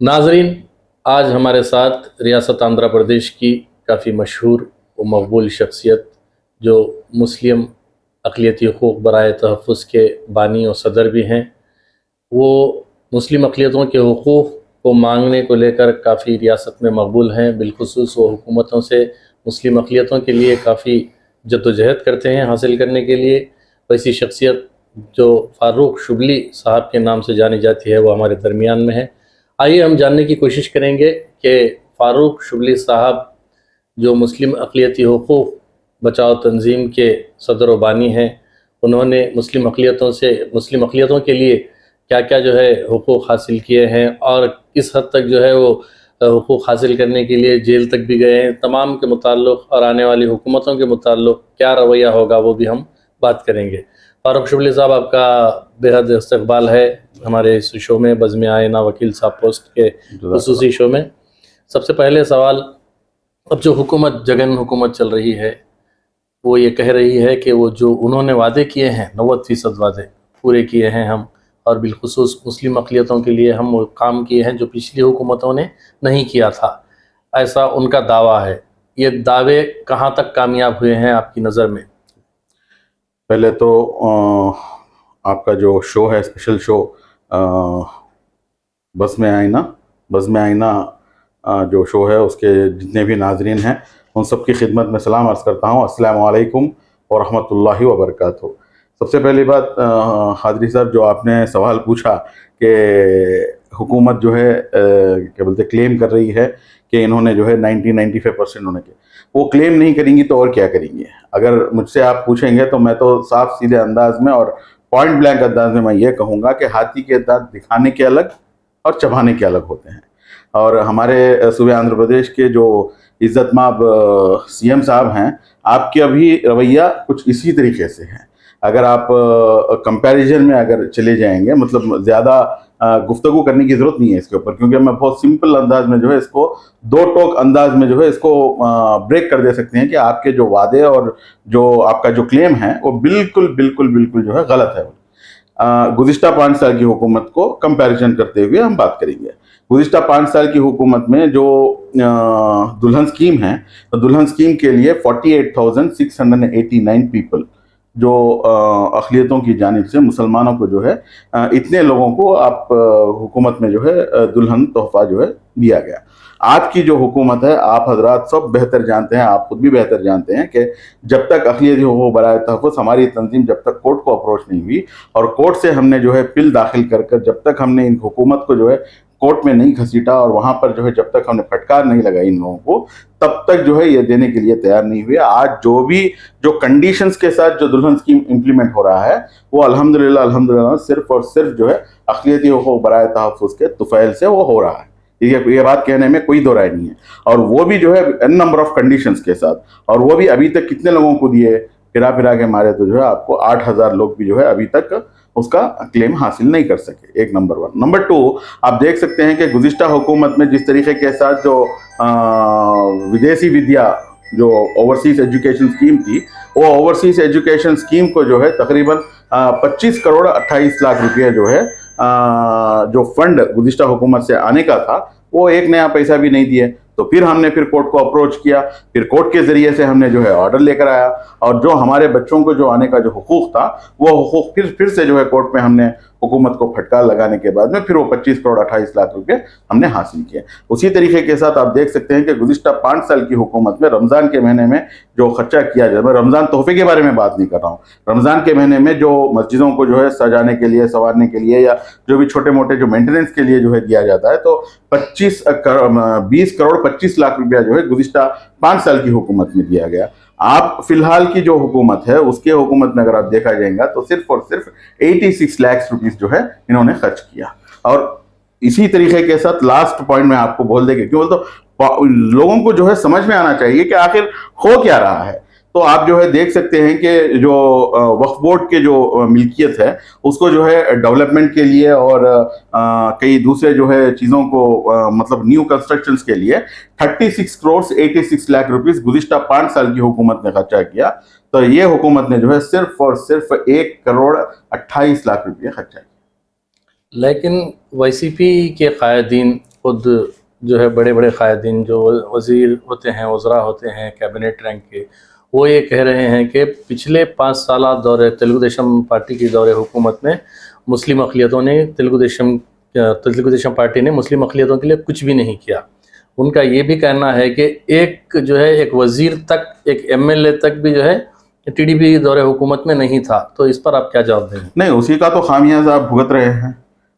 नाजरीन, आज हमारे साथ रियासत आंध्र प्रदेश की काफ़ी मशहूर व मकबूल शख्सियत जो मुस्लिम अक़लियती हुकूक़ बराए तहफ़्फ़ुज़ के बानी और सदर भी हैं, वो मुस्लिम अक़लियतों के हुकूक़ को मांगने को लेकर काफ़ी रियासत में मकबूल हैं। बिलख़ुसूस वो हुकूमतों से मुस्लिम अक़लियतों के लिए काफ़ी जद्दोजहद करते हैं हासिल करने के लिए। वैसी शख्सियत जो फ़ारूक शुबली साहब के नाम से जानी जाती है, वो हमारे दरमियान में है। आइए हम जानने की कोशिश करेंगे कि फ़ारूक शुबली साहब जो मुस्लिम अक़लियती हुकूक़ बचाओ तंज़ीम के सदर व बानी हैं, उन्होंने मुस्लिम अक़लियतों के लिए क्या क्या जो है हुकूक़ हासिल किए हैं और किस हद तक जो है वो हुकूक़ हासिल करने के लिए जेल तक भी गए हैं। तमाम के मुताल्लिक़ और आने वाली हुकूमतों के मुताल्लिक़ क्या रवैया होगा, वो भी हम बात करेंगे। फ़ारूक शुबली साहब, आपका बेहद इस्तक़बाल है हमारे इस शो में, बज़्म आईना वकील साहब पोस्ट के ख़ुसूसी शो में। सबसे पहले सवाल, अब जो हुकूमत जगन हुकूमत चल रही है, वो ये कह रही है कि वो जो उन्होंने वादे किए हैं 90% वादे पूरे किए हैं हम, और बिलख़ुसूस मुस्लिम अक़लियतों के लिए हम वो काम किए हैं जो पिछली हुकूमतों ने नहीं किया था, ऐसा उनका दावा है। ये दावे कहाँ तक कामयाब हुए हैं आपकी नज़र में? पहले तो आपका जो शो है, स्पेशल शो बज़्म आईना जो शो है, उसके जितने भी नाज़रीन हैं उन सब की खिदमत में सलाम अर्ज़ करता हूँ। अस्सलामु अलैकुम व रहमतुल्लाहि व बरकातुहू। सबसे पहली बात, हाज़री साहब, जो आपने सवाल पूछा कि हुकूमत जो है क्या बोलते क्लेम कर रही है कि इन्होंने जो है 90-95% उन्होंने किया, वो क्लेम नहीं करेंगी तो और क्या करेंगी? अगर मुझसे आप पूछेंगे तो मैं तो साफ सीधे अंदाज में और पॉइंट ब्लैंक अंदाज में मैं ये कहूँगा कि हाथी के दांत दिखाने के अलग और चबाने के अलग होते हैं। और हमारे सूबे आंध्र प्रदेश के जो इज़्ज़तमाब सीएम साहब हैं, आपके अभी रवैया कुछ इसी तरीके से है। अगर आप कंपैरिजन में अगर चले जाएंगे, मतलब ज़्यादा गुफ्तगू करने की ज़रूरत नहीं है इसके ऊपर, क्योंकि मैं बहुत सिंपल अंदाज में जो है इसको, दो टोक अंदाज में जो है इसको ब्रेक कर दे सकते हैं कि आपके जो वादे और जो आपका जो क्लेम है वो बिल्कुल बिल्कुल बिल्कुल जो है गलत है। गुज़िश्ता 5 साल की हुकूमत को कंपैरिजन करते हुए हम बात करेंगे। गुज़िश्ता 5 साल की हुकूमत में जो दुल्हन स्कीम है, तो दुल्हन स्कीम के लिए 48,689 पीपल जो अक़लियतों की जानिब से मुसलमानों को जो है इतने लोगों को आप हुकूमत में जो है दुल्हन तोहफ़ा जो है दिया गया। आज की जो हुकूमत है, आप हजरात सब बेहतर जानते हैं, आप खुद भी बेहतर जानते हैं कि जब तक अक़लियती हुकूक़ बराए तहफ़्फ़ुज़ हमारी तंजीम जब तक कोर्ट को अप्रोच नहीं हुई और कोर्ट से हमने जो है पिल दाखिल कर कर जब तक हमने इन हुकूमत को जो है कोर्ट में नहीं घसीटा और वहाँ पर जो है जब तक हमने फटकार नहीं लगाई इन लोगों को, तब तक जो है ये देने के लिए तैयार नहीं हुए। आज जो कंडीशंस के साथ जो दुल्हन स्कीम इम्प्लीमेंट हो रहा है, वो अल्हम्दुलिल्लाह सिर्फ और सिर्फ जो है अक़लियती हुकूक़ बराए तहफ़्फ़ुज़ के तुफ़ैल से वो हो रहा है। ये बात कहने में कोई दो राय नहीं है। और वो भी जो है एन नंबर ऑफ कंडीशंस के साथ, और वो भी अभी तक कितने लोगों को दिए, फिरा के मारे तो जो है आपको 8,000 लोग भी जो है अभी तक उसका क्लेम हासिल नहीं कर सके। एक नंबर 1। नंबर 2, आप देख सकते हैं कि गुज़िश्ता हुकूमत में जिस तरीके के साथ जो विदेशी विद्या जो ओवरसीज एजुकेशन स्कीम थी, वो ओवरसीज एजुकेशन स्कीम को जो है तकरीबन 25 करोड़ 28 लाख रुपये जो है जो फंड गुज़िश्ता हुकूमत से आने का था, वो एक नया पैसा भी नहीं दिए। तो फिर हमने कोर्ट को अप्रोच किया, फिर कोर्ट के ज़रिए से हमने जो है ऑर्डर लेकर आया, और जो हमारे बच्चों को जो आने का जो हुकूक था, वो हुकूक फिर से जो है कोर्ट में हमने हुकूमत को फटकार लगाने के बाद में फिर वो 25 करोड़ 28 लाख रुपए हमने हासिल किए। उसी तरीके के साथ आप देख सकते हैं कि गुज़िश्ता 5 साल की हुकूमत में रमज़ान के महीने में जो खर्चा किया जाए, मैं रमज़ान तोहफे के बारे में बात नहीं कर रहा हूँ, रमज़ान के महीने में जो मस्जिदों को जो है सजाने के लिए, संवारने के लिए, या जो भी छोटे मोटे जो मेंटेनेंस के लिए जो है दिया जाता है, तो 20 करोड़ 25 लाख रुपया जो है गुज़िश्ता 5 साल की हुकूमत में दिया गया। आप फिलहाल की जो हुकूमत है, उसके हुकूमत में अगर आप देखा जाएगा तो सिर्फ और सिर्फ 86 लाख रुपीस जो है इन्होंने खर्च किया। और इसी तरीके के साथ लास्ट पॉइंट में आपको बोल देंगे, क्यों बोल तो लोगों को जो है समझ में आना चाहिए कि आखिर हो क्या रहा है। तो आप जो है देख सकते हैं कि जो वक्फ बोर्ड के जो मिल्कियत है, उसको जो है डेवलपमेंट के लिए और कई दूसरे जो है चीज़ों को मतलब न्यू कंस्ट्रक्शंस के लिए 36 करोड़ 86 लाख रुपीस गुज़िश्ता 5 साल की हुकूमत ने खर्चा किया। तो ये हुकूमत ने जो है सिर्फ और सिर्फ 1 करोड़ 28 लाख रुपये खर्चा किया। लेकिन YCP के कायदीन खुद जो है बड़े बड़े कायदीन जो वज़ीर होते हैं, वज़रा होते हैं, कैबिनेट रैंक के, वो ये कह रहे हैं कि पिछले 5 साल दौरे तेलुगु देशम पार्टी की दौरे हुकूमत में मुस्लिम अक़लियतों ने तेलुगु देशम पार्टी ने मुस्लिम अक़लियतों के लिए कुछ भी नहीं किया। उनका ये भी कहना है कि एक जो है एक वज़ीर तक, एक एमएलए तक भी जो है टीडीपी दौरे हुकूमत में नहीं था। तो इस पर आप क्या जवाब देंगे? नहीं, उसी का तो खामियाजा आप भुगत रहे हैं।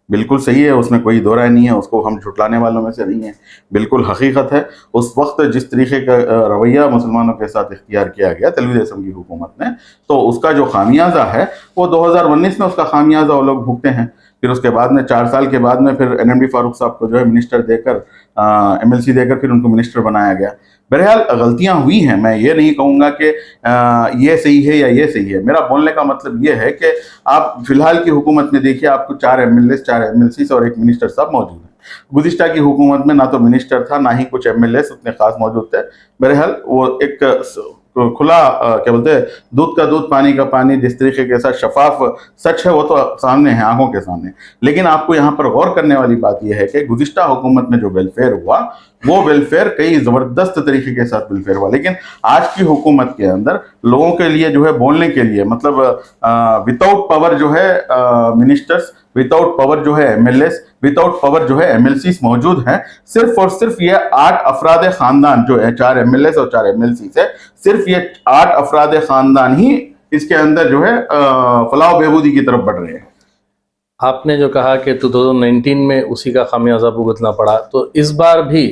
बिल्कुल सही है, उसमें कोई दो राय नहीं है, उसको हम झुटलाने वालों में से नहीं है, बिल्कुल हकीकत है। उस वक्त जिस तरीके का रवैया मुसलमानों के साथ इख्तियार किया गया तेलुगु देशम की हुकूमत ने, तो उसका जो खामियाजा है वो 2019 में उसका खामियाजा वो लोग भुगते हैं। फिर उसके बाद में 4 साल के बाद में फिर एनएमडी फारूक साहब को जो है मिनिस्टर देकर, एमएलसी देकर फिर उनको मिनिस्टर बनाया गया। बहरहाल गलतियां हुई हैं, मैं ये नहीं कहूँगा कि ये सही है या ये सही है। मेरा बोलने का मतलब ये है कि आप फिलहाल की हुकूमत में देखिए, आपको 4 एमएलए, 4 एमएलसी और एक मिनिस्टर साहब मौजूद हैं। गुज़िश्ता की हुकूमत में ना तो मिनिस्टर था, ना ही कुछ एमएलए उतने खास मौजूद थे। बहरहाल वो एक खुला क्या बोलते हैं, दूध का दूध पानी का पानी, जिस तरीके के साथ शफाफ सच है वो तो सामने है, आंखों के सामने। लेकिन आपको यहाँ पर गौर करने वाली बात यह है कि गुज़िश्ता हुकूमत में जो वेलफेयर हुआ वो वेलफेयर कई ज़बरदस्त तरीके के साथ वेलफेयर हुआ। लेकिन आज की हुकूमत के अंदर लोगों के लिए जो है बोलने के लिए, मतलब विदाउट पावर जो है मिनिस्टर्स, विदाउट पावर जो है एमएलएस, विदाउट पावर जो है एमएलसी मौजूद हैं। सिर्फ और सिर्फ ये 8 अफराद खानदान जो है, 4 एमएलएस और 4 एमएलसी से, सिर्फ ये 8 अफराद खानदान ही इसके अंदर जो है फलाह बहबूदी की तरफ बढ़ रहे हैं। आपने जो कहा कि 2019 में उसी का खामियाजा भुगतना पड़ा, तो इस बार भी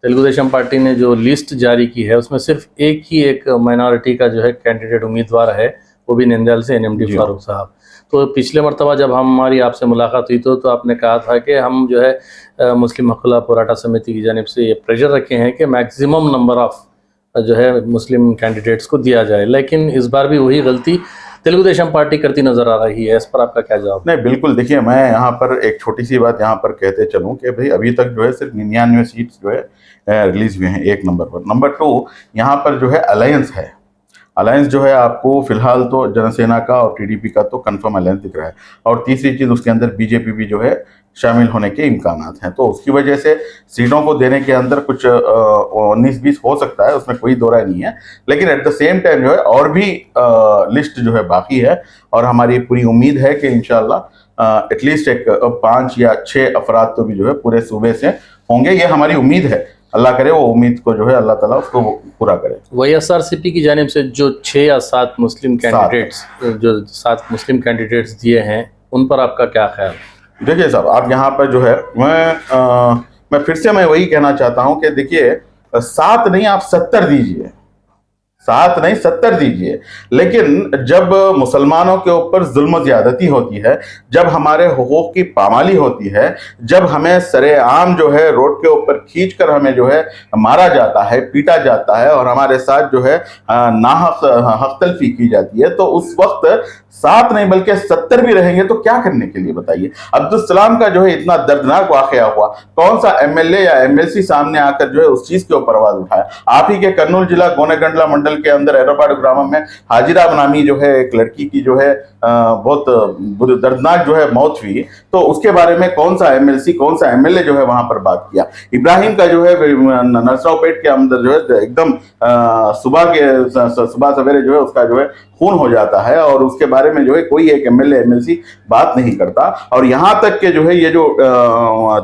तेलुगु देशम पार्टी ने जो लिस्ट जारी की है उसमें सिर्फ एक माइनॉरिटी का जो है कैंडिडेट उम्मीदवार है, वो भी नंदयाल से एनएमडी फारूक साहब। तो पिछले मरतबा जब हमारी आपसे मुलाकात हुई तो आपने कहा था कि हम जो है मुस्लिम हक़ पोराटा समिति की जानिब से ये प्रेशर रखे हैं कि मैक्सिमम नंबर ऑफ़ जो है मुस्लिम कैंडिडेट्स को दिया जाए। लेकिन इस बार भी वही गलती तेलुगु देशम पार्टी करती नज़र आ रही है। इस पर आपका क्या जवाब? नहीं, बिल्कुल, देखिए, मैं यहाँ पर एक छोटी सी बात यहाँ पर कहते चलूँ कि भाई अभी तक जो है सिर्फ 99 सीट्स जो है रिलीज हुए हैं, 1 नंबर पर। नंबर 2 यहाँ पर जो है अलायंस है। अलायंस जो है आपको फिलहाल तो जनसेना का और टीडीपी का तो कंफर्म अलायंस दिख रहा है, और तीसरी चीज़ उसके अंदर बीजेपी भी जो है शामिल होने के इम्कानात हैं। तो उसकी वजह से सीटों को देने के अंदर कुछ 19-20 हो सकता है, उसमें कोई दो राय नहीं है। लेकिन एट द सेम टाइम जो है और भी लिस्ट जो है बाकी है, और हमारी पूरी उम्मीद है कि इंशाल्लाह एटलीस्ट एक 5 या 6 अफराद तो भी जो है पूरे सूबे से होंगे। ये हमारी उम्मीद है, अल्लाह करे वो उम्मीद को जो है अल्लाह ताला उसको पूरा करे। वाईएसआरसीपी की जानिब से जो 6 या 7 मुस्लिम कैंडिडेट्स दिए हैं, उन पर आपका क्या ख्याल? देखिए साहब, आप यहाँ पर जो है मैं फिर से मैं वही कहना चाहता हूँ कि देखिए 7 नहीं, आप 70 दीजिए, 7 नहीं 70 दीजिए। लेकिन जब मुसलमानों के ऊपर जुल्म ज्यादती होती है, जब हमारे हुकूक की पामाली होती है, जब हमें सरेआम जो है रोड के ऊपर खींचकर हमें जो है मारा जाता है, पीटा जाता है, और हमारे साथ जो है नाहक हक तलफी की जाती है, तो उस वक्त 7 नहीं बल्कि 70 भी रहेंगे तो क्या करने के लिए, बताइए। अब्दुल सलाम का जो है इतना दर्दनाक वाकया हुआ, कौन सा एमएलए या एमएलसी सामने आकर जो है उस चीज के ऊपर आवाज उठाया? आप ही के कर्नूल जिला गोनेगंडला मंडल के अंदर एरोपाड़ ग्राम में हाजिरा नामी जो है एक लड़की की जो है बहुत दर्दनाक जो है मौत हुई, तो उसके बारे में कौन सा एमएलसी, कौन सा एमएलए जो है वहां पर बात किया? इब्राहिम का जो है नरसरावपेट के अंदर जो है एकदम सुबह सवेरे जो है उसका जो है खून हो जाता है, और उसके बारे में जो है कोई एक एमएलए एमएलसी बात नहीं करता। और यहां तक के जो है ये जो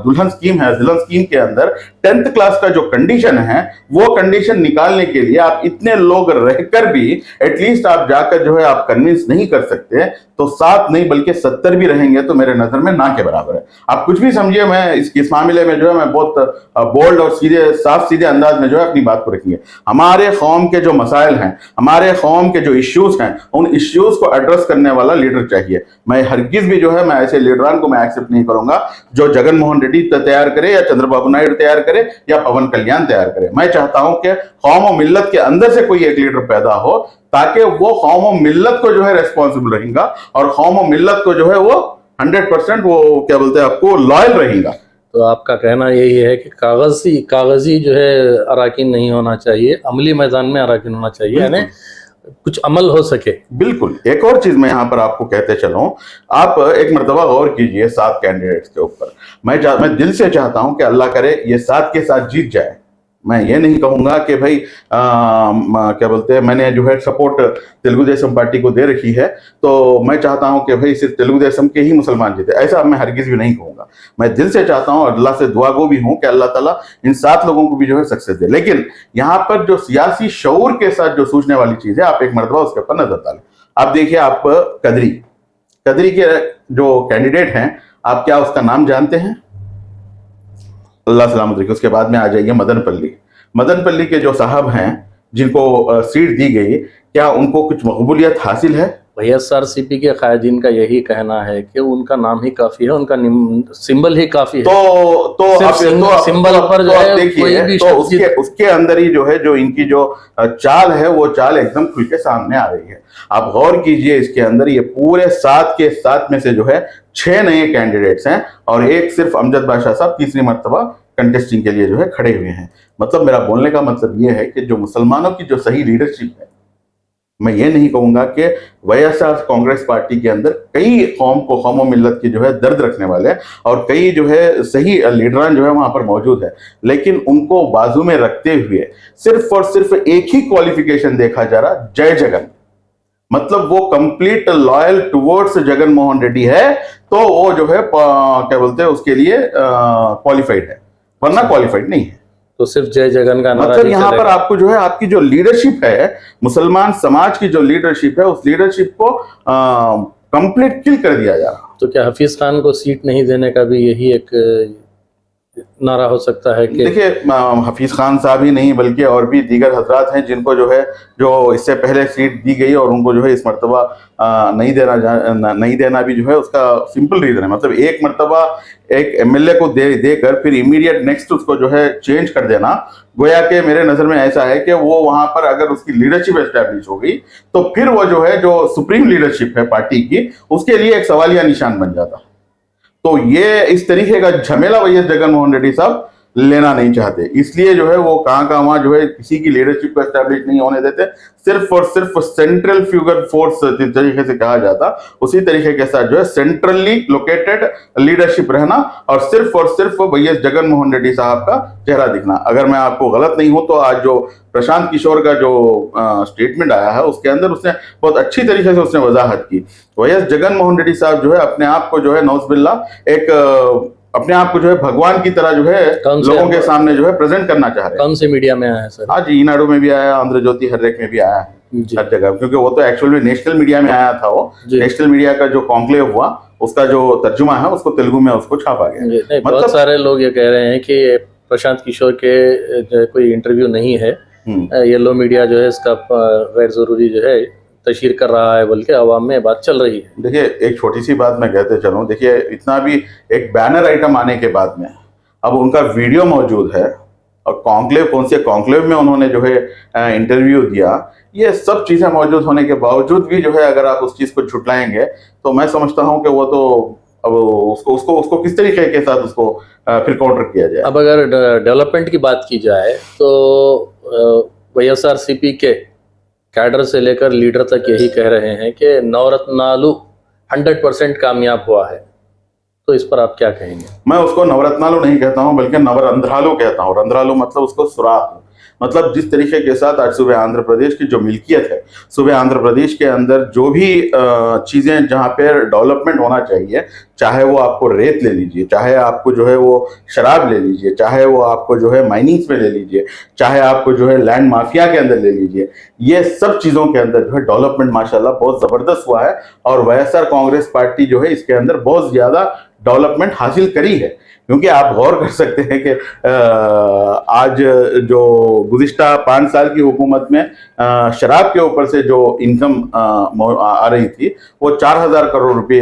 दुल्हन स्कीम है, दुल्हन स्कीम के अंदर 10th क्लास का जो कंडीशन है, वो कंडीशन निकालने के लिए आप इतने लोग रहकर भी एटलीस्ट आप जाकर जो है आप कन्विंस नहीं कर सकते, तो 7 नहीं बल्कि 70 भी रहेंगे तो मेरे नजर में ना के बराबर है। आप कुछ भी समझिए, मैं इस मामले में जो है मैं बहुत बोल्ड और सीधे, साफ सीधे अंदाज में जो है अपनी बात को रखिए। हमारे कौम के जो मसाइल हैं, हमारे कौम के जो इश्यूज हैं, उन इश्यूज को एड्रेस करने वाला लीडर चाहिए। मैं हरगिज भी जो है मैं ऐसे लीडरान को मैं एक्सेप्ट नहीं करूंगा जो जगन मोहन रेड्डी तैयार करे या चंद्रबाबू नायडू तैयार करे या पवन कल्याण तैयार करे। मैं चाहता हूं कि कौम और मिल्लत के अंदर से कोई एक लीडर पैदा हो, ताकि वो कौम और मिल्लत को जो है रेस्पॉन्सिबल रहेगा, और कौम और मिल्लत को जो है वो 100% वो क्या बोलते हैं आपको लॉयल रहेगा। तो आपका कहना यही है कि कागजी जो है अराकीन नहीं होना चाहिए, अमली मैदान में अराकीन होना चाहिए, यानी कुछ अमल हो सके। बिल्कुल। एक और चीज मैं यहाँ पर आपको कहते चलूं, आप एक मर्तबा गौर कीजिए 7 कैंडिडेट्स के ऊपर। मैं दिल से चाहता हूं कि अल्लाह करे ये 7 के साथ जीत जाए। मैं ये नहीं कहूंगा कि भाई क्या बोलते हैं, मैंने जो है सपोर्ट तेलुगु देशम पार्टी को दे रखी है तो मैं चाहता हूं कि भाई सिर्फ तेलुगु देशम के ही मुसलमान जीते, ऐसा मैं हरगिज भी नहीं कहूंगा। मैं दिल से चाहता हूं और अल्लाह से दुआ गो भी हूं कि अल्लाह ताला इन 7 लोगों को भी जो है सक्सेस दे। लेकिन यहाँ पर जो सियासी शऊर के साथ जो सूझने वाली चीज है, आप एक मरतबा उसके ऊपर नजर डालें। आप देखिए, आप कदरी के जो कैंडिडेट हैं, आप क्या उसका नाम जानते हैं? अल्लाह सलामत रखे। उसके बाद में आ जाइए मदनपल्ली के जो साहब हैं जिनको सीट दी गई, क्या उनको कुछ मकबूलियत हासिल है? YSRCP के कायदीन का यही कहना है कि उनका नाम ही काफी है, उनका सिंबल ही काफी है। तो सिंबल पर जो है देखिए, तो उसके अंदर ही जो है, जो इनकी जो चाल है, वो चाल एकदम खुल के सामने आ रही है। आप गौर कीजिए, इसके अंदर ये पूरे 7 के 7 में से जो है 6 नए कैंडिडेट्स हैं और एक सिर्फ अमजद बादशाह साहब तीसरी मर्तबा कंटेस्टिंग के लिए जो है खड़े हुए हैं। मतलब मेरा बोलने का मतलब ये है कि जो मुसलमानों की जो सही लीडरशिप है, मैं ये नहीं कहूंगा कि YSR कांग्रेस पार्टी के अंदर कई कौम मिल्लत की जो है दर्द रखने वाले हैं और कई जो है सही लीडरान जो है वहां पर मौजूद है, लेकिन उनको बाजू में रखते हुए सिर्फ और सिर्फ एक ही क्वालिफिकेशन देखा जा रहा, जय जगन। मतलब वो complete loyal towards Jagan Mohan Reddy है तो वो जो है क्या बोलते हैं उसके लिए क्वालिफाइड है, वरना क्वालिफाइड नहीं है। तो सिर्फ जय जगन का मतलब यहाँ पर आपको जो है, आपकी जो लीडरशिप है, मुसलमान समाज की जो लीडरशिप है, उस लीडरशिप को कंप्लीट किल कर दिया जा रहा। तो क्या हफीज खान को सीट नहीं देने का भी यही एक नारा हो सकता है कि देखिए, हफीज खान साहब ही नहीं बल्कि और भी दीगर हजरात हैं जिनको जो है, जो इससे पहले सीट दी गई और उनको जो है इस मर्तबा नहीं देना भी जो है उसका सिंपल रीजन है। मतलब एक मर्तबा एक MLA को देकर फिर इमीडिएट नेक्स्ट उसको जो है चेंज कर देना, गोया के मेरे नजर में ऐसा है कि वो वहां पर अगर उसकी लीडरशिप एस्टैब्लिश हो गई तो फिर वो जो है, जो सुप्रीम लीडरशिप है पार्टी की, उसके लिए एक सवालिया निशान बन जाता। तो ये इस तरीके का झमेला YS जगन मोहन रेड्डी साहब लेना नहीं चाहते, इसलिए जो है वो कहां वहां जो है किसी की लीडरशिप को एस्टैब्लिश नहीं होने देते। सिर्फ और सिर्फ सेंट्रल फ्यूगर फोर्स जिस तरीके से कहा जाता, उसी तरीके के साथ जो है सेंट्रली लोकेटेड लीडरशिप रहना और सिर्फ YS जगन मोहन रेड्डी साहब का चेहरा दिखना। अगर मैं आपको गलत नहीं हूं तो आज जो प्रशांत किशोर का जो स्टेटमेंट आया है उसके अंदर उसने बहुत अच्छी तरीके से उसने वजाहत की। YS जगन मोहन रेड्डी साहब जो है अपने आप को जो है नौजबिल्ला अपने आप को जो है भगवान की तरह जो है लोगों के सामने जो है प्रेजेंट करना चाह रहे हैं। कौन से मीडिया में आया है सर? हाँ जी, ईनाडू में भी आया, आंध्र ज्योति हर में भी आया है, हर जगह, क्योंकि वो तो एक्चुअली नेशनल मीडिया में आया था। वो नेशनल मीडिया का जो कॉन्क्लेव हुआ उसका जो तर्जुमा है उसको तेलुगु में उसको छापा गया। बहुत सारे लोग ये कह रहे हैं कि प्रशांत किशोर के कोई इंटरव्यू नहीं है, येलो मीडिया जो है इसका गैर जरूरी जो है तशहीर कर रहा है, बल्कि अवाम में बात चल रही है। देखिए, एक छोटी सी बात मैं कहते चलूं, देखिए इतना भी एक बैनर आइटम आने के बाद में अब उनका वीडियो मौजूद है और कौन से कॉन्क्लेव में उन्होंने जो है इंटरव्यू दिया, ये सब चीजें मौजूद होने के बावजूद भी जो है अगर आप उस चीज को झुटलाएंगे तो मैं समझता हूं कि वो तो अब उसको किस तरीके के साथ उसको फिर काउंटर किया जाए। अब अगर डेवलपमेंट की बात की जाए तो YSRCP के कैडर से लेकर लीडर तक यही कह रहे हैं कि नवरत्नालू 100% कामयाब हुआ है, तो इस पर आप क्या कहेंगे? मैं उसको नवरत्नालू नहीं कहता हूं बल्कि नवरंध्रालू कहता हूं। रंध्रालू मतलब उसको सुराख, मतलब जिस तरीके के साथ आज सूबे आंध्र प्रदेश की जो मिल्कियत है, सूबे आंध्र प्रदेश के अंदर जो भी चीजें जहां पे डेवलपमेंट होना चाहिए, चाहे वो आपको रेत ले लीजिए, चाहे आपको जो है वो शराब ले लीजिए, चाहे वो आपको जो है माइनिंग्स में ले लीजिए, चाहे आपको जो है लैंड माफिया के अंदर ले लीजिए, ये सब चीजों के अंदर जो है डेवलपमेंट माशाल्लाह बहुत जबरदस्त हुआ है और YSR कांग्रेस पार्टी जो है इसके अंदर बहुत ज्यादा डेवलपमेंट हासिल करी है। क्योंकि आप गौर कर सकते हैं कि आज जो गुज़िश्ता 5 साल की हुकूमत में शराब के ऊपर से जो इनकम आ रही थी वो 4,000 करोड़ रुपए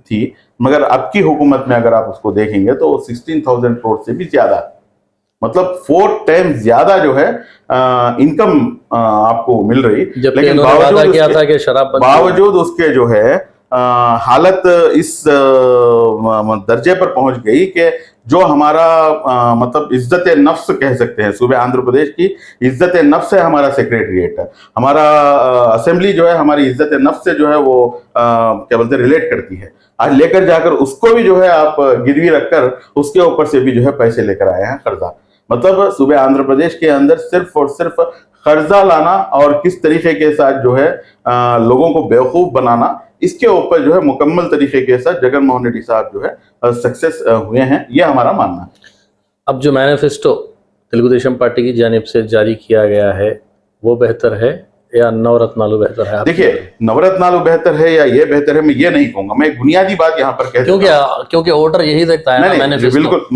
थी, मगर अब की हुकूमत में अगर आप उसको देखेंगे तो 16,000 करोड़ से भी ज्यादा, मतलब 4 टाइम्स ज्यादा जो है इनकम आपको मिल रही। लेकिन बावजूद उसके जो है हालत इस दर्जे पर पहुंच गई कि जो हमारा मतलब इज्जत नफ्स कह सकते हैं, सूबे आंध्र प्रदेश की इज्जत नफ्स है हमारा सेक्रेटरीट है, हमारा असेंबली जो है हमारी इज्जत नफ्स से जो है वो क्या बोलते हैं रिलेट करती है। आज लेकर जाकर उसको भी जो है आप गिरवी रखकर उसके ऊपर से भी जो है पैसे लेकर आए हैं कर्जा। मतलब सूबे आंध्र प्रदेश के अंदर सिर्फ और सिर्फ कर्जा लाना और किस तरीके के साथ जो है लोगों को बेवकूफ बनाना, इसके ऊपर जो है मुकम्मल तरीके के साथ जगन मोहन रेड्डी साहब जो है सक्सेस हुए हैं, ये हमारा मानना है। अब जो मैनिफेस्टो तेलुगु देशम पार्टी की जानिब से जारी किया गया है वो बेहतर है या नवरत्नालु बेहतर है? देखिए, नवरत्नालु बेहतर है या ये बेहतर है, मैं ये नहीं कहूंगा। मैं एक बुनियादी बात यहाँ पर कह देता हूं। क्योंकि वोटर यही देखता है ना मैनिफेस्टो। बिल्कुल,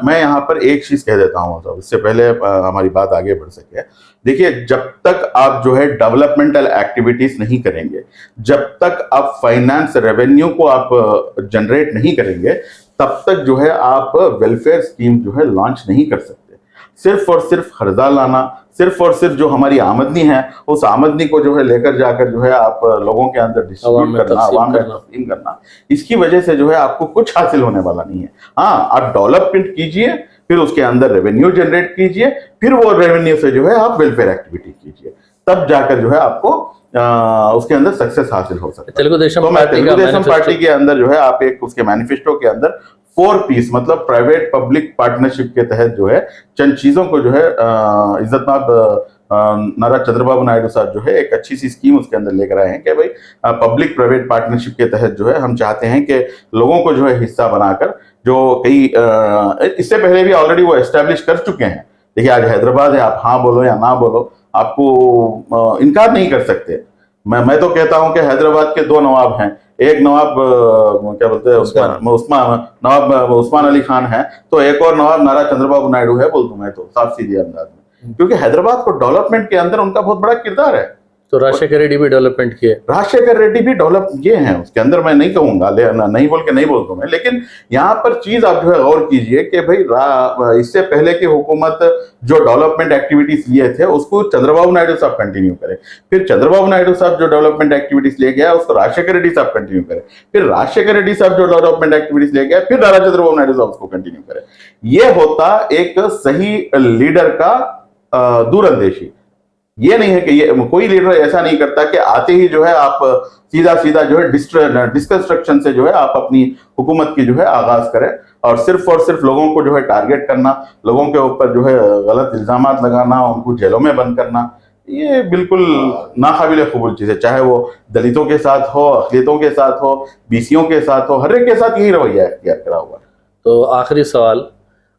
मैं यहाँ पर एक चीज कह देता हूँ साहब, इससे पहले हमारी बात आगे बढ़ सके। देखिए, जब तक आप जो है डेवलपमेंटल एक्टिविटीज नहीं करेंगे, जब तक आप फाइनेंस रेवेन्यू को आप जनरेट नहीं करेंगे, तब तक जो है आप वेलफेयर स्कीम जो है लॉन्च नहीं कर सकते। सिर्फ और सिर्फ कर्जा लाना, सिर्फ और सिर्फ जो हमारी आमदनी है उस आमदनी को जो है लेकर जाकर जो है आप लोगों के अंदर डिस्ट्रीब्यूट करना, आवाम में तकसीम करना, इसकी वजह से जो है आपको कुछ हासिल होने वाला नहीं है। हाँ, आप डेवलपमेंट कीजिए, फिर उसके अंदर रेवेन्यू जनरेट कीजिए, फिर वो रेवेन्यू से जो है आप वेलफेयर एक्टिविटी कीजिए, तब जाकर जो है आपको उसके अंदर सक्सेस हासिल हो सकता है। तेलुगु देशम पार्टी के अंदर जो है आप एक उसके मैनिफेस्टो के अंदर 4 पीस मतलब प्राइवेट पब्लिक पार्टनरशिप के तहत जो है चंद चीजों को जो है इज्जतमाब नारा चंद्रबाबू नायडू साहब जो है एक अच्छी सी स्कीम उसके अंदर लेकर आए हैं कि भाई पब्लिक प्राइवेट पार्टनरशिप के तहत जो है हम चाहते हैं कि लोगों को जो है हिस्सा बनाकर, जो कई इससे पहले भी ऑलरेडी वो एस्टेब्लिश कर चुके हैं। देखिए, आज हैदराबाद है, आप हाँ बोलो या ना बोलो, आपको इनकार नहीं कर सकते। मैं तो कहता हूं कि हैदराबाद के 2 नवाब हैं, एक नवाब क्या बोलते हैं नवाब उस्मान अली खान है, तो एक और नवाब नारा चंद्रबाबू नायडू है, बोल दूं मैं तो साफ सीधे अंदाज में, क्योंकि हैदराबाद को डेवलपमेंट के अंदर उनका बहुत बड़ा किरदार है। तो राजशेखर रेड्डी भी डेवलपमेंट किए, राजशेखर रेड्डी भी डेवलप किए हैं, उसके अंदर मैं नहीं कहूंगा, नहीं बोल के नहीं बोलता मैं, लेकिन यहाँ पर चीज आप जो है गौर कीजिए कि भाई इससे पहले की हुकूमत जो डेवलपमेंट एक्टिविटीज लिए थे उसको चंद्रबाबू नायडू साहब कंटिन्यू करे, फिर चंद्रबाबू नायडू साहब जो डेवलपमेंट एक्टिविटीज ले गया उसको राजशेखर रेड्डी साहब कंटिन्यू करे, फिर राजशेखर रेड्डी साहब जो डेवलपमेंट एक्टिविटीज ले गया फिर नारा चंद्रबाबू नायडू साहब उसको कंटिन्यू करे। ये होता एक सही लीडर का दूरंदेशी। ये नहीं है कि ये कोई लीडर ऐसा नहीं करता कि आते ही जो है आप सीधा सीधा जो है डिस्कंस्ट्रक्शन से जो है आप अपनी हुकूमत की जो है आगाज करें और सिर्फ लोगों को जो है टारगेट करना, लोगों के ऊपर जो है गलत इल्जामात लगाना, उनको जेलों में बंद करना, ये बिल्कुल नाकाबिल कबूल चीज है। चाहे वो दलितों के साथ हो, अक़लियतों के साथ हो, बीसीओं के साथ हो, हर एक के साथ यही रवैया इख्तियार करा हुआ। तो आखिरी सवाल,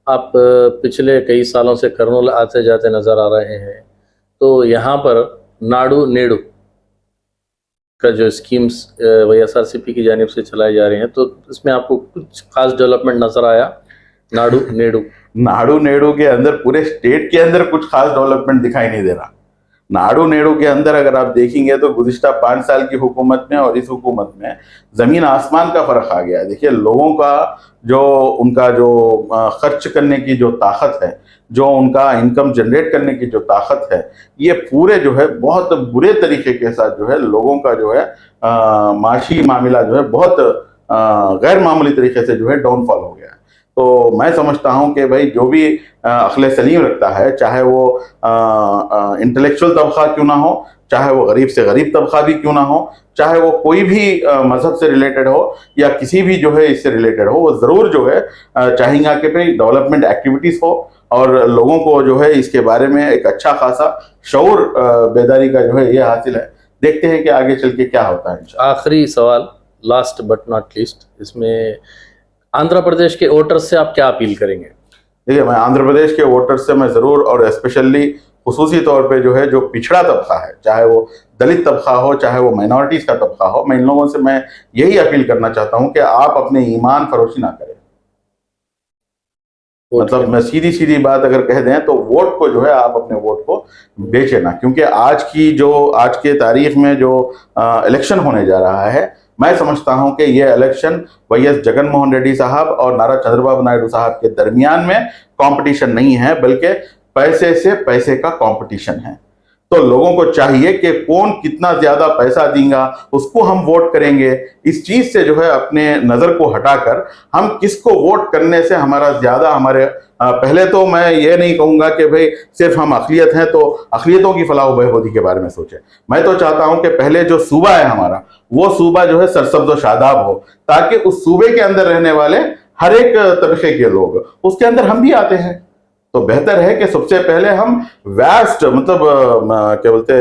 आप पिछले कई सालों से कर्नूल आते जाते नजर आ रहे हैं, तो यहाँ पर नाडू नेडू का जो स्कीम्स YSRCP की जानिब से चलाई जा रही हैं, तो इसमें आपको कुछ खास डेवलपमेंट नजर आया? नाडू नेडू के अंदर पूरे स्टेट के अंदर कुछ खास डेवलपमेंट दिखाई नहीं दे रहा। नाडू नेडू के अंदर अगर आप देखेंगे तो गुज़िश्ता 5 साल की हुकूमत में और इस हुकूमत में जमीन आसमान का फर्क आ गया। देखिए, लोगों का जो उनका जो खर्च करने की जो ताकत है, जो उनका इनकम जनरेट करने की जो ताकत है, ये पूरे जो है बहुत बुरे तरीके के साथ जो है लोगों का जो है माशी मामला जो है बहुत गैर मामूली तरीके से जो है डाउनफॉल हो गया। तो मैं समझता हूं कि भाई जो भी अक्ल सलीम रखता है, चाहे वो इंटेलेक्चुअल तबका क्यों ना हो, चाहे वो गरीब से गरीब तबका भी क्यों ना हो, चाहे वो कोई भी मजहब से रिलेटेड हो या किसी भी जो है इससे रिलेटेड हो, वो ज़रूर जो है चाहेंगे कि भाई डेवलपमेंट एक्टिविटीज़ हो और लोगों को जो है इसके बारे में एक अच्छा खासा शऊर बेदारी का जो है ये हासिल है। देखते हैं कि आगे चल के क्या होता है इंशाअल्लाह। आखिरी सवाल, लास्ट बट नॉट लीस्ट, इसमें आंध्र प्रदेश के वोटर्स से आप क्या अपील करेंगे? देखिए, मैं आंध्र प्रदेश के वोटर्स से मैं ज़रूर और स्पेशली खुसूसी तौर पे जो है जो पिछड़ा तबका है, चाहे वो दलित तबका हो, चाहे वो माइनॉरिटीज़ का तबका हो, मैं इन लोगों से मैं यही अपील करना चाहता हूँ कि आप अपने ईमान फरोशी ना करें। मतलब मैं सीधी सीधी बात अगर कह दें तो वोट को जो है आप अपने वोट को बेचे ना, क्योंकि आज के तारीख में जो इलेक्शन होने जा रहा है, मैं समझता हूं कि ये इलेक्शन YS जगन मोहन रेड्डी साहब और नारा चंद्रबाबू नायडू साहब के दरमियान में कंपटीशन नहीं है, बल्कि पैसे से पैसे का कंपटीशन है। तो लोगों को चाहिए कि कौन कितना ज्यादा पैसा देगा उसको हम वोट करेंगे। इस चीज से जो है अपने नजर को हटाकर हम किसको वोट करने से हमारा ज्यादा हमारे पहले तो मैं ये नहीं कहूंगा कि भाई सिर्फ हम अक़लियत हैं तो अक़लियतों की फलाह व बहबूदी के बारे में सोचें। मैं तो चाहता हूं कि पहले जो सूबा है हमारा वो सूबा जो है सरसब्ज़ व शादाब हो, ताकि उस सूबे के अंदर रहने वाले हर एक तबके के लोग उसके अंदर हम भी आते हैं। तो बेहतर है कि सबसे पहले हम वास्ट मतलब क्या बोलते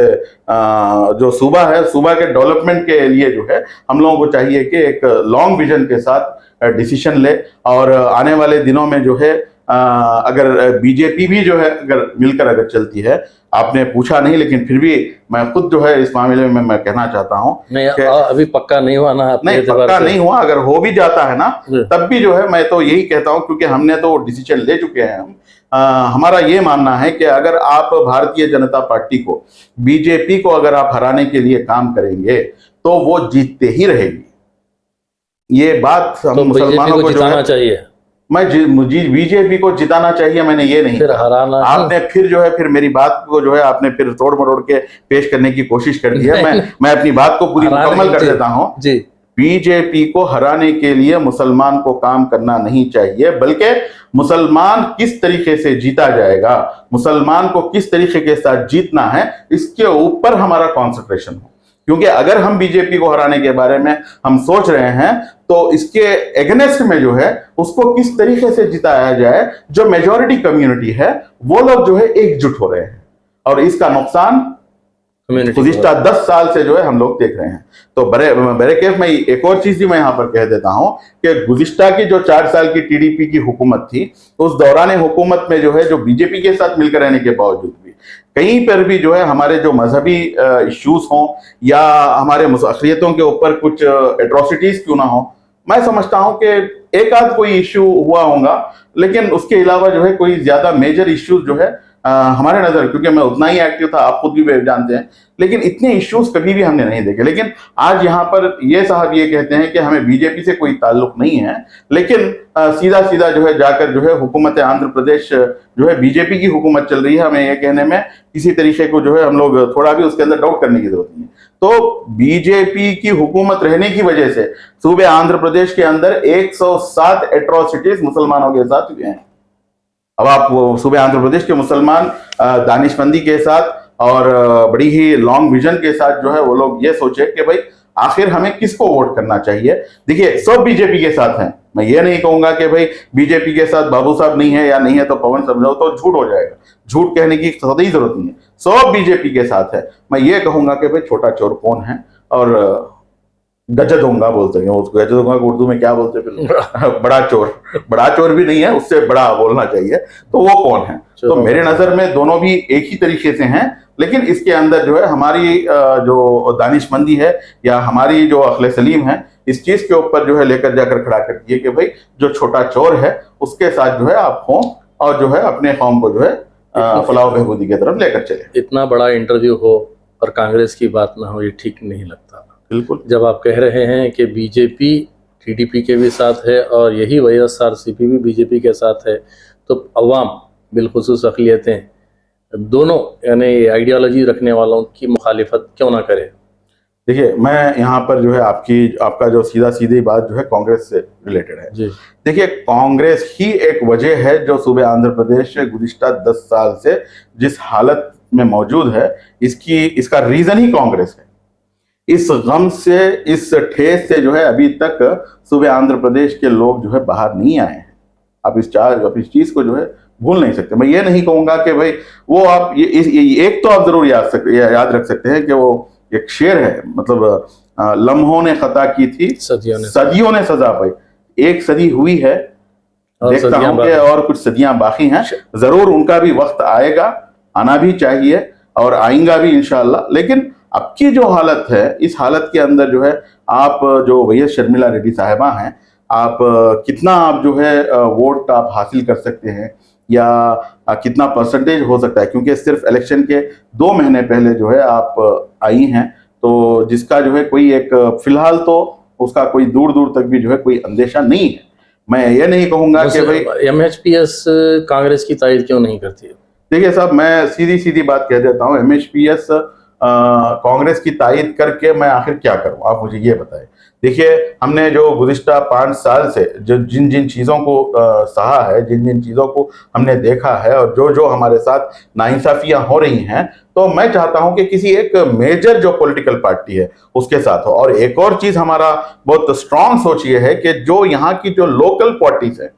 जो सूबा है, सूबा के डेवलपमेंट के लिए जो है हम लोगों को चाहिए कि एक लॉन्ग विजन के साथ डिसीजन ले। और आने वाले दिनों में जो है अगर बीजेपी भी जो है अगर मिलकर अगर चलती है, आपने पूछा नहीं लेकिन फिर भी मैं खुद जो है इस मामले में मैं कहना चाहता हूँ नहीं, अभी पक्का नहीं हुआ ना, नहीं पक्का नहीं हुआ, अगर हो भी जाता है ना तब भी जो है मैं तो यही कहता हूँ, क्योंकि हमने तो डिसीजन ले चुके हैं हम। हमारा ये मानना है कि अगर आप भारतीय जनता पार्टी को, बीजेपी को अगर आप हराने के लिए काम करेंगे तो वो जीतते ही रहेगी। ये बात हम तो मुसलमानों को जिताना चाहिए, मुझे बीजेपी को जिताना चाहिए, मैंने ये नहीं फिर हराना। आपने फिर जो है फिर मेरी बात को जो है आपने फिर तोड़ मरोड़ के पेश करने की कोशिश कर दी है। मैं अपनी बात को पूरी मुकम्मल कर देता हूँ जी। बीजेपी को हराने के लिए मुसलमान को काम करना नहीं चाहिए, बल्कि मुसलमान किस तरीके से जीता जाएगा, मुसलमान को किस तरीके के साथ जीतना है, इसके ऊपर हमारा कॉन्सेंट्रेशन हो। क्योंकि अगर हम बीजेपी को हराने के बारे में हम सोच रहे हैं तो इसके एगेंस्ट में जो है उसको किस तरीके से जिताया जाए, जो मेजॉरिटी कम्युनिटी है वो लोग जो है एकजुट हो रहे हैं, और इसका नुकसान गुज़िश्ता 10 साल से जो है हम लोग देख रहे हैं। तो बड़े केस में एक और चीज भी मैं यहाँ पर कह देता हूँ कि गुज़िश्ता की जो 4 साल की टीडीपी की हुकूमत थी, उस दौरान हुकूमत में जो है जो बीजेपी के साथ मिलकर रहने के बावजूद भी कहीं पर भी जो है हमारे जो मजहबी इश्यूज हों या हमारे अक़लियतों के ऊपर कुछ एट्रोसिटीज क्यों ना हो, मैं समझता हूं कि एक आध कोई इश्यू हुआ होगा, लेकिन उसके अलावा जो है कोई ज्यादा मेजर इश्यूज जो है हमारे नजर, क्योंकि मैं उतना ही एक्टिव था, आप खुद भी जानते हैं, लेकिन इतने इश्यूज कभी भी हमने नहीं देखे। लेकिन आज यहाँ पर ये साहब ये कहते हैं कि हमें बीजेपी से कोई ताल्लुक नहीं है, लेकिन सीधा सीधा जो है जाकर जो है हुकूमत आंध्र प्रदेश जो है बीजेपी की हुकूमत चल रही है, हमें ये कहने में किसी तरीके को जो है हम लोग थोड़ा भी उसके अंदर डाउट करने की जरूरत नहीं है। तो बीजेपी की हुकूमत रहने की वजह से सूबे आंध्र प्रदेश के अंदर 107 एट्रोसिटीज मुसलमानों के साथ हुए हैं। अब आप सूबे आंध्र प्रदेश के मुसलमान दानिशमंदी के साथ और बड़ी ही लॉन्ग विजन के साथ जो है वो लोग ये सोचे कि भाई आखिर हमें किसको वोट करना चाहिए। देखिए सब बीजेपी के साथ हैं, मैं ये नहीं कहूंगा कि भाई बीजेपी के साथ बाबू साहब नहीं है या नहीं है तो पवन समझाओ, तो झूठ हो जाएगा, झूठ कहने की सदी जरूरत नहीं है, सब बीजेपी के साथ है। मैं ये कहूंगा कि भाई छोटा चोर कौन है, और गजदोंगा बोलते हैं उसको, गजदोंगा को उर्दू में क्या बोलते हैं फिर बड़ा चोर भी नहीं है, उससे बड़ा बोलना चाहिए, तो वो कौन है। तो मेरे नजर में दोनों भी एक ही तरीके से हैं, लेकिन इसके अंदर जो है हमारी जो दानिशमंदी है या हमारी जो अक्ल सलीम है, इस चीज के ऊपर जो है लेकर जाकर खड़ा कर दिए कि भाई जो छोटा चोर है उसके साथ जो है आप हों और जो है अपने कौम को जो है फलाह बहबूदी की तरफ लेकर चले। इतना बड़ा इंटरव्यू हो और कांग्रेस की बात ना हो, ये ठीक नहीं लगता। बिल्कुल, जब आप कह रहे हैं कि बीजेपी टीडीपी के भी साथ है और यही वाईएसआरसीपी भी बीजेपी के साथ है, तो अवाम बिलखुसूस अक़लियतें दोनों यानी आइडियोलॉजी रखने वालों की मुखालिफत क्यों ना करें। देखिए मैं यहाँ पर जो है आपका जो सीधी बात जो है कांग्रेस से रिलेटेड है जी। देखिए कांग्रेस ही एक वजह है जो सूबे आंध्र प्रदेश गुज़िश्ता 10 साल से जिस हालत में मौजूद है, इसका रीजन ही कांग्रेस है। इस गम से, इस ठेस से जो है अभी तक सूबे आंध्र प्रदेश के लोग जो है बाहर नहीं आए हैं। आप इस चीज को जो है भूल नहीं सकते। मैं ये नहीं कहूंगा कि भाई वो आप ये एक तो आप जरूर याद रख सकते हैं कि वो एक शेर है, मतलब लम्हों ने खता की थी, सदियों ने सजा पाई। एक सदी हुई है, देखता हूं कि और कुछ सदियां बाकी हैं, जरूर उनका भी वक्त आएगा, आना भी चाहिए और आएगा भी इंशाअल्लाह। लेकिन अब की जो हालत है, इस हालत के अंदर जो है आप जो वैएस शर्मिला रेड्डी साहिबा हैं, आप कितना आप जो है वोट आप हासिल कर सकते हैं या कितना परसेंटेज हो सकता है, क्योंकि सिर्फ इलेक्शन के 2 महीने पहले जो है आप आई हैं, तो जिसका जो है कोई एक फिलहाल तो उसका कोई दूर दूर तक भी जो है कोई अंदेशा नहीं है। मैं ये नहीं कहूंगा कि भाई एमएचपीएस कांग्रेस की तारीफ क्यों नहीं करती है। देखिए साहब, मैं सीधी सीधी बात कह देता हूँ, MHPS कांग्रेस की तायद करके मैं आखिर क्या करूं, आप मुझे ये बताएं। देखिए, हमने जो गुज़िश्ता 5 साल से जो जिन जिन चीज़ों को सहा है, जिन जिन चीज़ों को हमने देखा है और जो जो हमारे साथ नाइंसाफियां हो रही हैं, तो मैं चाहता हूं कि किसी एक मेजर जो पॉलिटिकल पार्टी है उसके साथ हो। और एक और चीज़ हमारा बहुत स्ट्रांग सोच ये है कि जो यहाँ की जो लोकल पार्टीज है,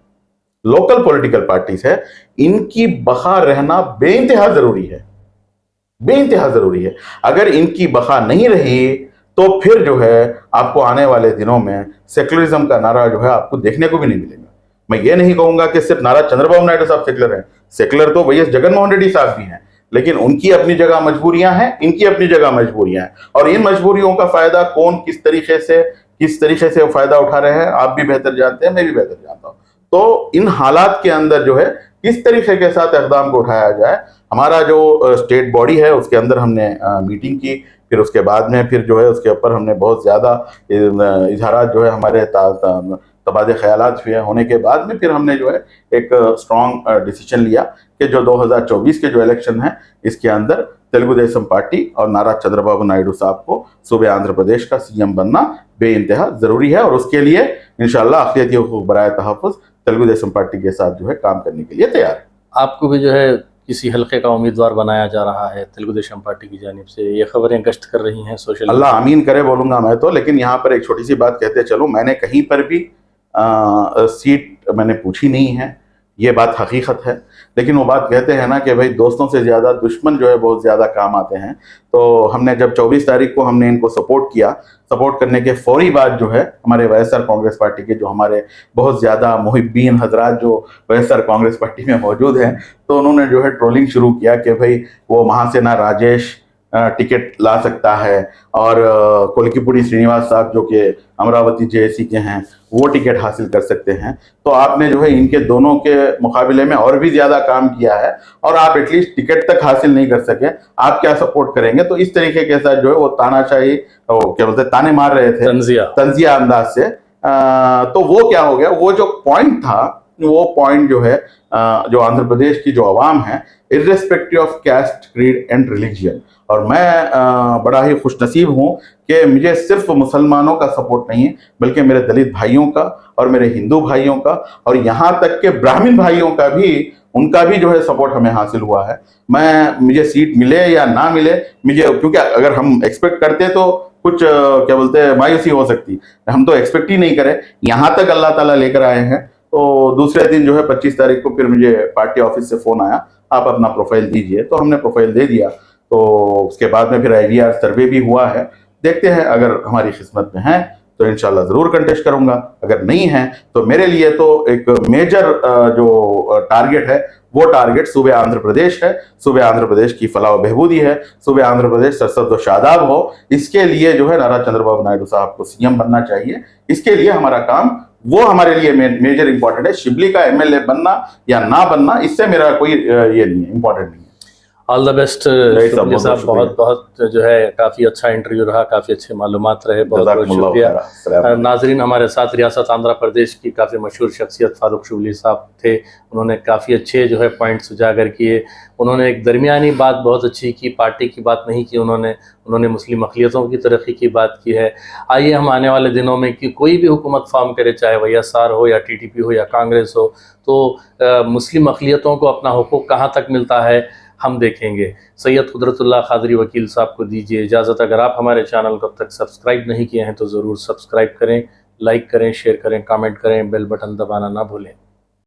लोकल पॉलिटिकल पार्टीज है, इनकी बका रहना बेइंतहा ज़रूरी है, बेइंतहा ज़रूरी है। अगर इनकी बका नहीं रही तो फिर जो है आपको आने वाले दिनों में सेकुलरिज्म का नारा जो है आपको देखने को भी नहीं मिलेगा। मैं ये नहीं कहूंगा कि सिर्फ नारा चंद्रबाबू नायडू साहब सेकुलर हैं, सेकुलर तो वैएस जगनमोहन रेड्डी साहब भी हैं, लेकिन उनकी अपनी जगह मजबूरियां हैं, इनकी अपनी जगह मजबूरियां हैं, और इन मजबूरियों का फायदा कौन किस तरीके से फायदा उठा रहे हैं आप भी बेहतर जानते हैं, मैं भी बेहतर जानता हूं। तो इन हालात के अंदर जो है किस तरीके के साथ इक़दाम को उठाया जाए, हमारा जो स्टेट बॉडी है उसके अंदर हमने मीटिंग की, फिर उसके बाद में फिर जो है उसके ऊपर हमने बहुत ज़्यादा इजहारात जो है हमारे तबादले ख्यालात हुए, होने के बाद में फिर हमने जो है एक स्ट्रॉन्ग डिसीजन लिया कि जो 2024 के जो इलेक्शन है इसके अंदर तेलुगु देशम पार्टी और नारा चंद्रबाबू नायडू साहब को सूबे आंध्र प्रदेश का CM बनना बेइंतहा ज़रूरी है, और उसके लिए इंशाअल्लाह अक़लियती हुकूक़ बराए तहफ़्फ़ुज़ तेलुगु देशम पार्टी के साथ जो है काम करने के लिए तैयार है। आपको भी जो है किसी हल्के का उम्मीदवार बनाया जा रहा है तेलुगु देशम पार्टी की जानिब से, ये खबरें गश्त कर रही हैं सोशल अल्लाह आमीन करे बोलूँगा मैं तो। लेकिन यहाँ पर एक छोटी सी बात कहते चलो, मैंने कहीं पर भी सीट मैंने पूछी नहीं है, ये बात हकीकत है। लेकिन वो बात कहते हैं ना कि भाई दोस्तों से ज़्यादा दुश्मन जो है बहुत ज़्यादा काम आते हैं। तो हमने जब 24 तारीख को हमने इनको सपोर्ट किया, सपोर्ट करने के फौरी बाद जो है हमारे वाईएसआर कांग्रेस पार्टी के जो हमारे बहुत ज़्यादा मुहिब्बीन हजरात जो वाईएसआर कांग्रेस पार्टी में मौजूद हैं, तो उन्होंने जो है ट्रोलिंग शुरू किया कि भाई वो वहाँ से ना राजेश टिकट ला सकता है और कोलिकीपुड़ी श्रीनिवास साहब जो कि अमरावती JAC के हैं वो टिकट हासिल कर सकते हैं। तो आपने जो है इनके दोनों के मुकाबले में और भी ज़्यादा काम किया है और आप एटलीस्ट टिकट तक हासिल नहीं कर सके, आप क्या सपोर्ट करेंगे। तो इस तरीके के साथ जो है वो तानाशाही, क्या बोलते हैं, ताने मार रहे थे तंजिया अंदाज से। तो वो क्या हो गया, वो जो पॉइंट था, वो पॉइंट जो है जो आंध्र प्रदेश की जो आवाम है, irrespective of caste, creed and religion, और मैं बड़ा ही खुशनसीब हूँ कि मुझे सिर्फ मुसलमानों का सपोर्ट नहीं है बल्कि मेरे दलित भाइयों का और मेरे हिंदू भाइयों का और यहाँ तक के ब्राह्मण भाइयों का भी, उनका भी जो है सपोर्ट हमें हासिल हुआ है। मुझे सीट मिले या ना मिले, मुझे, क्योंकि अगर हम एक्सपेक्ट करते तो कुछ क्या बोलते हैं मायूसी हो सकती, हम तो एक्सपेक्ट ही नहीं करें, यहाँ तक अल्लाह ताला लेकर आए हैं। तो दूसरे दिन जो है 25 तारीख को फिर मुझे पार्टी ऑफिस से फ़ोन आया, आप अपना प्रोफाइल दीजिए। तो हमने प्रोफाइल दे दिया। तो उसके बाद में फिर IVR सर्वे भी हुआ है, देखते हैं अगर हमारी किस्मत में है तो इंशाल्लाह ज़रूर कंटेस्ट करूंगा, अगर नहीं है तो मेरे लिए तो एक मेजर जो टारगेट है वो टारगेट सूबे आंध्र प्रदेश है। सूबे आंध्र प्रदेश की फलाह व बहबूदी है, सूबे आंध्र प्रदेश सरसब्ज़ व शादाब हो, इसके लिए जो है नारा चंद्रबाबू नायडू साहब को CM बनना चाहिए। इसके लिए हमारा काम, वो हमारे लिए मेजर इंपॉर्टेंट है। शिबली का MLA बनना या ना बनना, इससे मेरा कोई ये नहीं है, इंपॉर्टेंट नहीं है। ऑल द बेस्ट साहब, बहुत बहुत जो है काफ़ी अच्छा इंटरव्यू रहा, काफ़ी अच्छे मालूमात रहे, बहुत बहुत शुक्रिया। नाजरीन, हमारे साथ रियासत आंध्र प्रदेश की काफ़ी मशहूर शख्सियत फारूक शुबली साहब थे। उन्होंने काफ़ी अच्छे जो है पॉइंट्स उजागर किए। उन्होंने एक दरमियानी बात बहुत अच्छी की, पार्टी की बात नहीं की, उन्होंने मुस्लिम अक़लियतों की तरक्की की बात की है। आइए हम आने वाले दिनों में कि कोई भी हुकूमत फॉर्म करे, चाहे वाईएसआर हो या TTP हो या कांग्रेस हो, तो मुस्लिम अक़लियतों को अपना हुकूक कहाँ तक मिलता है हम देखेंगे। सैयद कुदरतुल्लाह क़ादरी वकील साहब को दीजिए इजाज़त। अगर आप हमारे चैनल को अब तक सब्सक्राइब नहीं किए हैं तो ज़रूर सब्सक्राइब करें, लाइक करें, शेयर करें, कमेंट करें, बेल बटन दबाना ना भूलें।